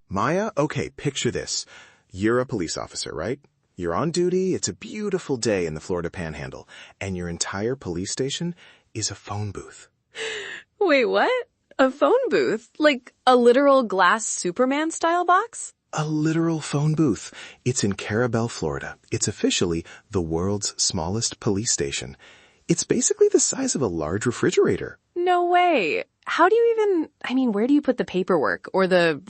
Maya, okay, picture this. You're a police officer, right? You're on duty, it's a beautiful day in the Florida Panhandle, and your entire police station is a phone booth. Wait, what? A phone booth? Like a literal glass Superman-style box? A literal phone booth. It's in Carrabelle, Florida. It's officially the world's smallest police station. It's basically the size of a large refrigerator. No way. How do you where do you put the paperwork or the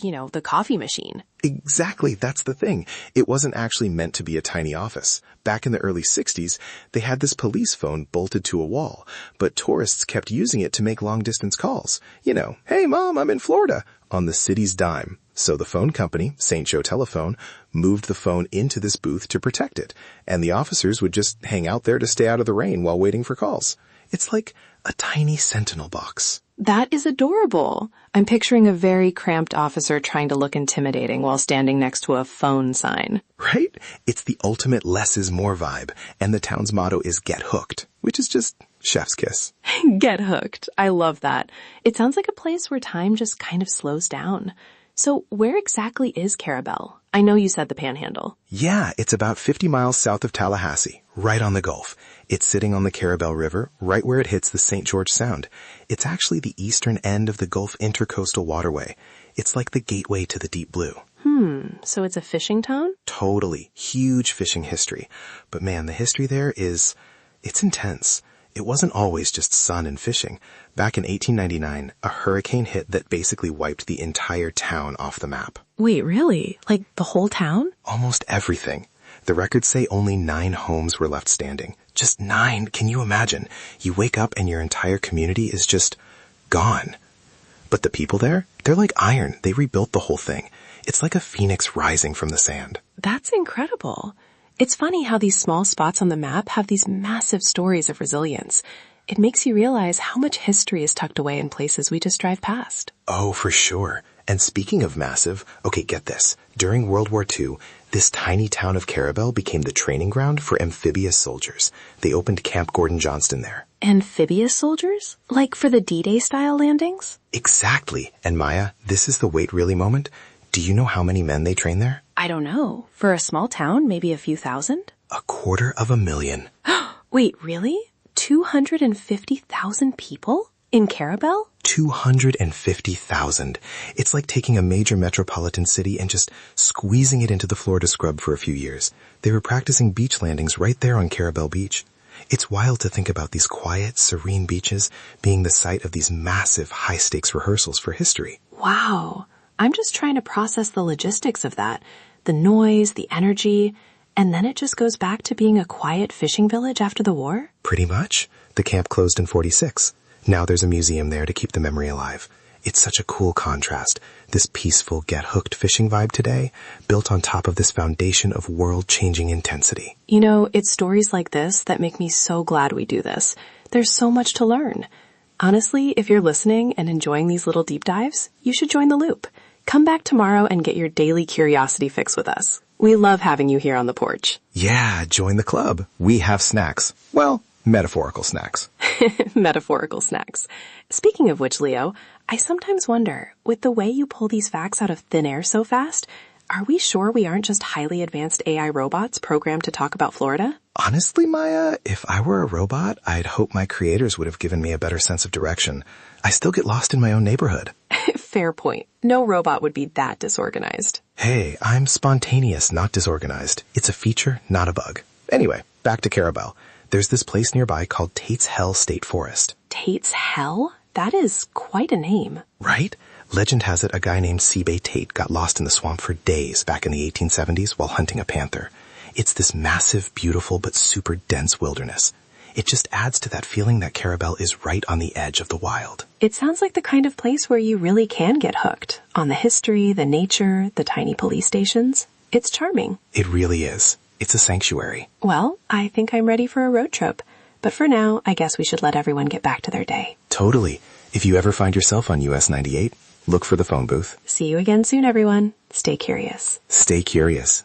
coffee machine? Exactly, that's the thing. It wasn't actually meant to be a tiny office. Back in the early 60s, they had this police phone bolted to a wall, but tourists kept using it to make long-distance calls. Hey Mom, I'm in Florida, on the city's dime. So the phone company, St. Joe Telephone, moved the phone into this booth to protect it, and the officers would just hang out there to stay out of the rain while waiting for calls. It's like a tiny sentinel box. That is adorable. I'm picturing a very cramped officer trying to look intimidating while standing next to a phone sign. Right? It's the ultimate less is more vibe, and the town's motto is get hooked, which is just chef's kiss. Get hooked. I love that. It sounds like a place where time just kind of slows down. So where exactly is Carrabelle? I know you said the Panhandle. Yeah, it's about 50 miles south of Tallahassee, right on the Gulf. It's sitting on the Carrabelle River, right where it hits the St. George Sound. It's actually the eastern end of the Gulf Intercoastal Waterway. It's like the gateway to the deep blue. So it's a fishing town? Totally. Huge fishing history. But man, the history there it's intense. It wasn't always just sun and fishing. Back in 1899, a hurricane hit that basically wiped the entire town off the map. Wait, really? Like the whole town? Almost everything. The records say only 9 homes were left standing. Just 9. Can you imagine? You wake up and your entire community is just gone. But the people there, they're like iron. They rebuilt the whole thing. It's like a phoenix rising from the sand. That's incredible. It's funny how these small spots on the map have these massive stories of resilience. It makes you realize how much history is tucked away in places we just drive past. Oh, for sure. And speaking of massive, okay, get this. During World War II, this tiny town of Carrabelle became the training ground for amphibious soldiers. They opened Camp Gordon Johnston there. Amphibious soldiers? Like for the D-Day style landings? Exactly. And Maya, this is the wait really moment. Do you know how many men they train there? I don't know. For a small town, maybe a few thousand? 250,000. Wait, really? 250,000 people? In Carrabelle? 250,000. It's like taking a major metropolitan city and just squeezing it into the Florida scrub for a few years. They were practicing beach landings right there on Carrabelle Beach. It's wild to think about these quiet, serene beaches being the site of these massive, high-stakes rehearsals for history. Wow. I'm just trying to process the logistics of that. The noise, the energy, and then it just goes back to being a quiet fishing village after the war? Pretty much. The camp closed in 1946. Now there's a museum there to keep the memory alive. It's such a cool contrast, this peaceful, get-hooked fishing vibe today, built on top of this foundation of world-changing intensity. It's stories like this that make me so glad we do this. There's so much to learn. Honestly, if you're listening and enjoying these little deep dives, you should join the loop. Come back tomorrow and get your daily curiosity fix with us. We love having you here on the porch. Yeah, join the club. We have snacks. Well, metaphorical snacks. Metaphorical snacks. Speaking of which, Leo, I sometimes wonder, with the way you pull these facts out of thin air so fast, are we sure we aren't just highly advanced AI robots programmed to talk about Florida? Honestly, Maya, if I were a robot, I'd hope my creators would have given me a better sense of direction. I still get lost in my own neighborhood. Fair point. No robot would be that disorganized. Hey, I'm spontaneous, not disorganized. It's a feature, not a bug. Anyway, back to Carrabelle. There's this place nearby called Tate's Hell State Forest. Tate's Hell? That is quite a name. Right? Legend has it a guy named Seabay Tate got lost in the swamp for days back in the 1870s while hunting a panther. It's this massive, beautiful, but super dense wilderness. It just adds to that feeling that Carrabelle is right on the edge of the wild. It sounds like the kind of place where you really can get hooked on the history, the nature, the tiny police stations. It's charming. It really is. It's a sanctuary. Well, I think I'm ready for a road trip. But for now, I guess we should let everyone get back to their day. Totally. If you ever find yourself on US 98, look for the phone booth. See you again soon, everyone. Stay curious. Stay curious.